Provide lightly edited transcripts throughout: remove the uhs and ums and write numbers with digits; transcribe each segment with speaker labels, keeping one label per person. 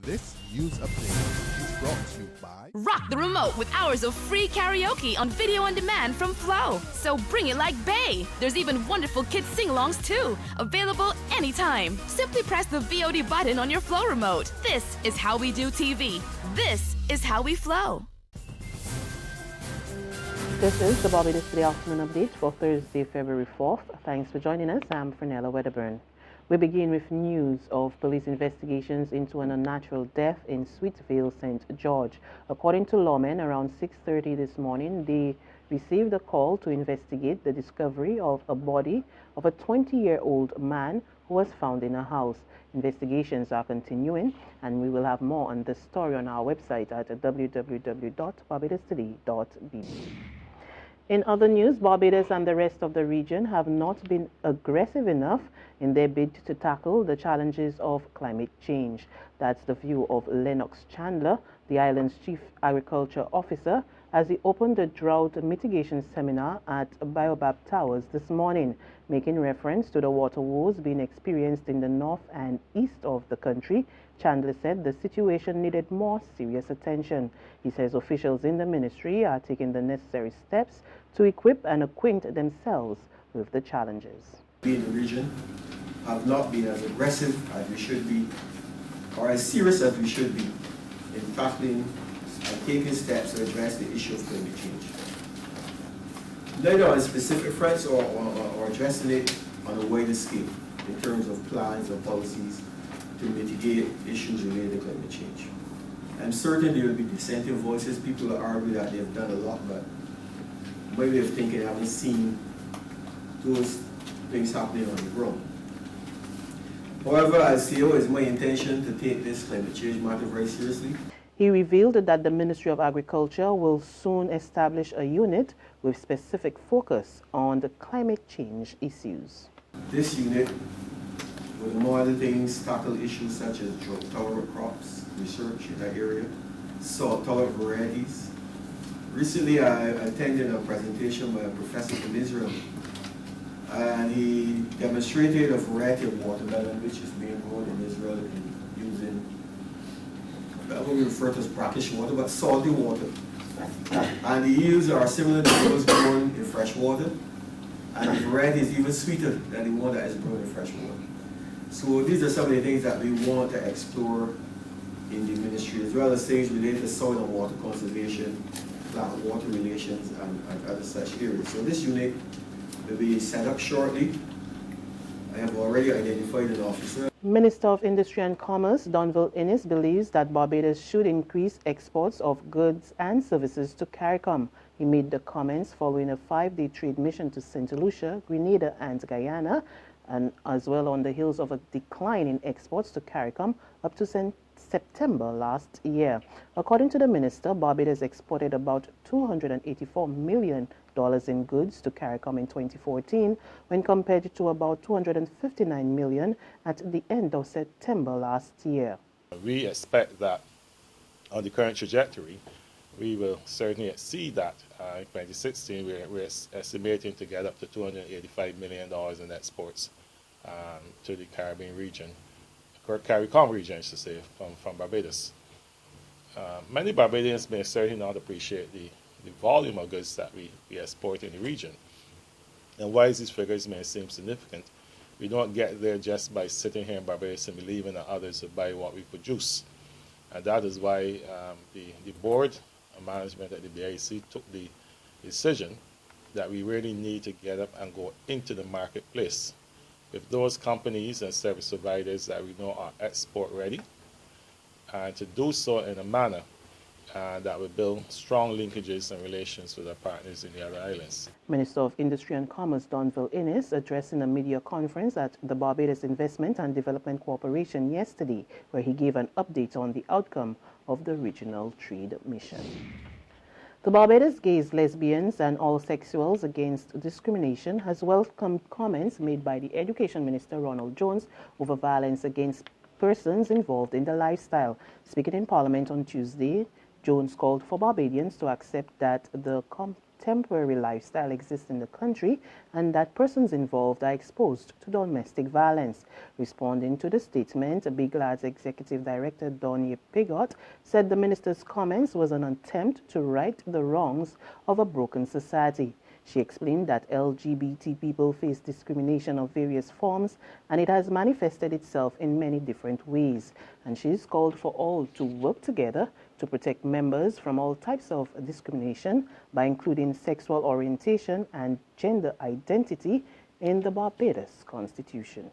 Speaker 1: This news update is brought to you by
Speaker 2: Rock the remote with hours of free karaoke on video on demand from Flow. So bring it like Bay. There's even wonderful kids sing-alongs too. Available anytime. Simply press the VOD button on your Flow remote. This is how we do TV. This is how we flow.
Speaker 3: This is the Barbados Today Afternoon Update for Thursday, February 4th. Thanks for joining us. I'm Fernella Wedderburn. We begin with news of police investigations into an unnatural death in Sweetvale, St. George. According to lawmen, around 6:30 this morning, they received a call to investigate the discovery of a body of a 20-year-old man who was found in a house. Investigations are continuing, and we will have more on this story on our website at www.barbadostoday.bb. In other news, Barbados and the rest of the region have not been aggressive enough in their bid to tackle the challenges of climate change. That's the view of Lennox Chandler, the island's chief agriculture officer, as he opened a drought mitigation seminar at Baobab Towers this morning. Making reference to the water woes being experienced in the north and east of the country, Chandler said the situation needed more serious attention. He says officials in the ministry are taking the necessary steps to equip and acquaint themselves with the challenges.
Speaker 4: We in the region have not been as aggressive as we should be, or as serious as we should be, in tackling and taking steps to address the issue of climate change. Neither on specific fronts or addressing it on a wider scale in terms of plans or policies to mitigate issues related to climate change. I'm certain there will be dissenting voices. People will argue that they've done a lot, but my way of thinking, I haven't seen those things happening on the ground. However, as CEO, it's my intention to take this climate change matter very seriously.
Speaker 3: He revealed that the Ministry of Agriculture will soon establish a unit with specific focus on the climate change issues.
Speaker 4: This unit will, among other things, tackle issues such as drought-tolerant crops, research in that area, salt-tolerant varieties. Recently, I attended a presentation by a professor from Israel, and he demonstrated a variety of watermelon which is being grown in Israel using what we refer to as brackish water, but salty water. And the yields are similar to those grown in fresh water, and the variety is even sweeter than the one that is grown in fresh water. So these are some of the things that we want to explore in the ministry, as well as things related to soil and water conservation, plant-water relations, and other such areas. So this unit will be set up shortly. I have already identified an officer.
Speaker 3: Minister of Industry and Commerce, Donville Innes, believes that Barbados should increase exports of goods and services to CARICOM. He made the comments following a 5-day trade mission to St. Lucia, Grenada, and Guyana, and as well on the heels of a decline in exports to CARICOM up to September last year. According to the minister, Barbados exported about $284 million in goods to CARICOM in 2014, when compared to about $259 million at the end of September last year.
Speaker 5: We expect that on the current trajectory, we will certainly exceed that. In 2016, we're estimating to get up to $285 million in exports to the Caribbean region, CARICOM region, I should say, from Barbados. Many Barbadians may certainly not appreciate the volume of goods that we export in the region. And while these figures may seem significant, we don't get there just by sitting here in Barbados and believing that others will buy what we produce. And that is why the board and management at the BIC took the decision that we really need to get up and go into the marketplace with those companies and service providers that we know are export ready, and to do so in a manner that will build strong linkages and relations with our partners in the other islands.
Speaker 3: Minister of Industry and Commerce Donville Innes addressing a media conference at the Barbados Investment and Development Corporation yesterday, where he gave an update on the outcome of the regional trade mission. The Barbados Gays, Lesbians and All Sexuals Against Discrimination has welcomed comments made by the Education Minister Ronald Jones over violence against persons involved in the lifestyle. Speaking in Parliament on Tuesday, Jones called for Barbadians to accept that the temporary lifestyle exists in the country and that persons involved are exposed to domestic violence. Responding to the statement, BGLAD's Executive Director Donnie Piggott said the minister's comments was an attempt to right the wrongs of a broken society. She explained that LGBT people face discrimination of various forms and it has manifested itself in many different ways. And she's called for all to work together to protect members from all types of discrimination by including sexual orientation and gender identity in the Barbados Constitution.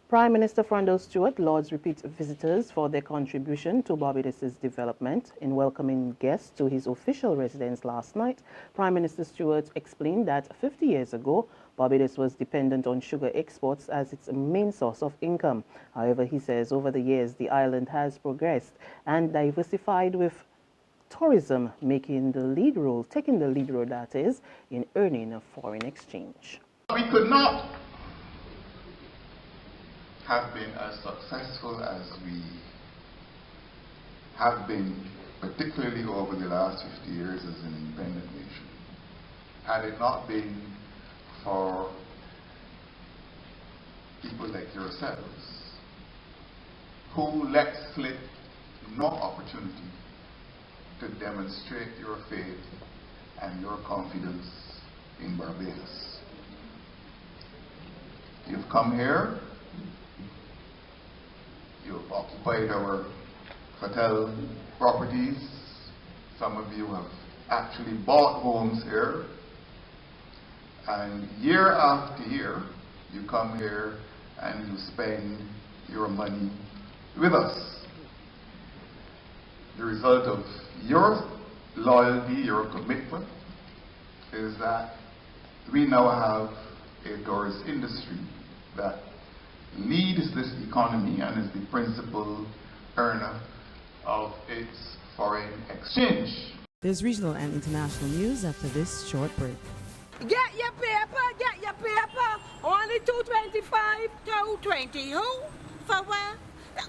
Speaker 3: Prime Minister Ronald Jones lauds repeat visitors for their contribution to Barbados' development. In welcoming guests to his official residence last night, Prime Minister Jones explained that 50 years ago, Barbados was dependent on sugar exports as its main source of income. However, he says over the years, the island has progressed and diversified with tourism taking the lead role, that is, in earning a foreign exchange.
Speaker 6: We could not have been as successful as we have been, particularly over the last 50 years as an independent nation, had it not been for people like yourselves who let slip no opportunity to demonstrate your faith and your confidence in Barbados. You've come here. You've occupied our hotel properties. Some of you have actually bought homes here. And year after year, you come here and you spend your money with us. The result of your loyalty, your commitment, is that we now have a tourist industry that leads this economy and is the principal earner of its foreign exchange.
Speaker 7: There's regional and international news after this short break.
Speaker 8: Get your paper. Only 225, 220. Who? For what?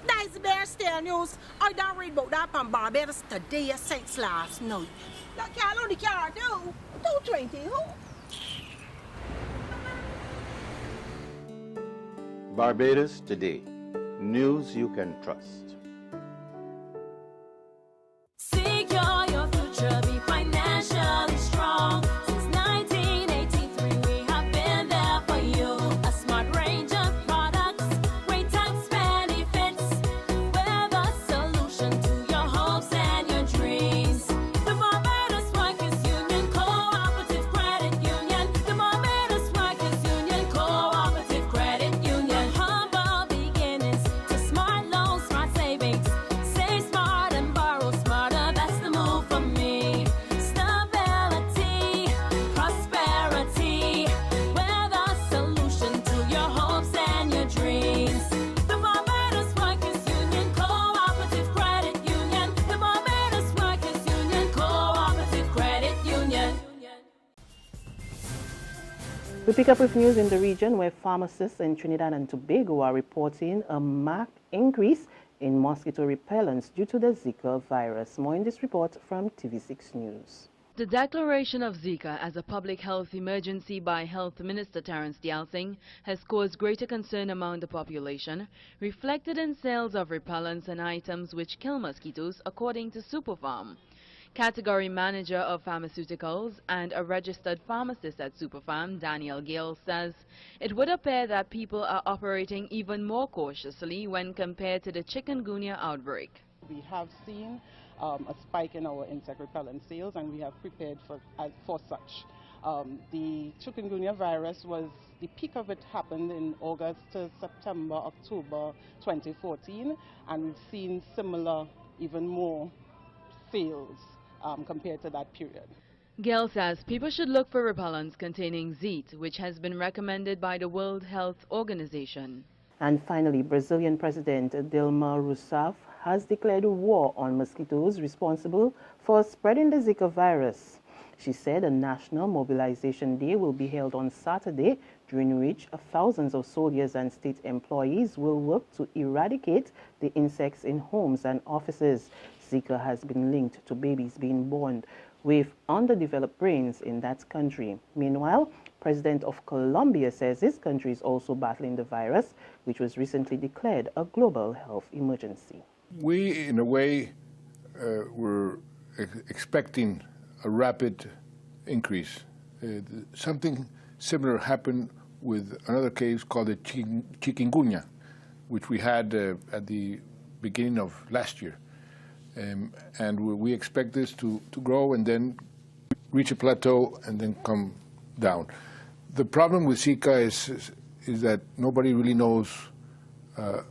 Speaker 8: That's the bear stare news. I don't read about that from Barbados today since last night. That can't only care do. 220. Who?
Speaker 9: Barbados Today. News you can trust.
Speaker 2: Secure your future, be financially strong. Since 1983, we have been there for you. A smart range of products, great tax benefits. We're the solution to your hopes and your dreams. The Barbados Workers Union Cooperative Credit Union. The Barbados Workers Union Cooperative Credit Union. Humble beginnings to smart loans, smart savings. Save smart and borrow smarter. That's the move for me. Stability, prosperity. We're the solution to your hopes and your dreams. The Barbados Workers Union Cooperative Credit Union. The Barbados Workers Union Cooperative Credit Union.
Speaker 3: We pick up with news in the region where pharmacists in Trinidad and Tobago are reporting a marked increase in mosquito repellents due to the Zika virus. More in this report from TV6 News.
Speaker 10: The declaration of Zika as a public health emergency by Health Minister Terence Dialsing has caused greater concern among the population, reflected in sales of repellents and items which kill mosquitoes, according to Superfarm. Category Manager of Pharmaceuticals and a registered pharmacist at Superfarm, Daniel Gale, says it would appear that people are operating even more cautiously when compared to the chikungunya outbreak.
Speaker 11: We have seen a spike in our insect repellent sales, and we have prepared for such. The chikungunya virus the peak of it happened in August to September, October 2014, and we've seen similar, even more sales compared to that period.
Speaker 10: Gale says people should look for repellents containing ZEET, which has been recommended by the World Health Organization.
Speaker 3: And finally, Brazilian President Dilma Rousseff has declared war on mosquitoes responsible for spreading the Zika virus. She said a national mobilization day will be held on Saturday, during which thousands of soldiers and state employees will work to eradicate the insects in homes and offices. Zika has been linked to babies being born with underdeveloped brains in that country. Meanwhile, President of Colombia says his country is also battling the virus, which was recently declared a global health emergency.
Speaker 12: We, in a way, were expecting a rapid increase. Something similar happened with another case called the chikungunya, which we had at the beginning of last year. And we expect this to grow and then reach a plateau and then come down. The problem with Zika is that nobody really knows a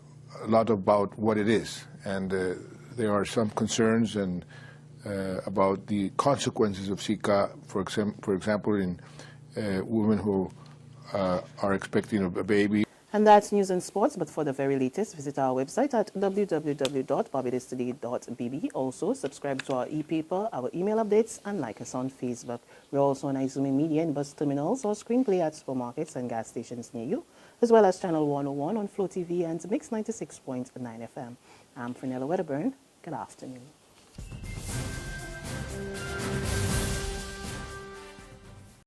Speaker 12: lot about what it is. And there are some concerns about the consequences of Zika, for example, in women who are expecting a baby.
Speaker 3: And that's news and sports, but for the very latest, visit our website at www.barbadostoday.bb. Also, subscribe to our e-paper, our email updates, and like us on Facebook. We're also on Izumi Media in bus terminals or screenplay at supermarkets and gas stations near you, as well as Channel 101 on Flow TV and Mix 96.9 FM. I'm Frenella Wedderburn. Good afternoon.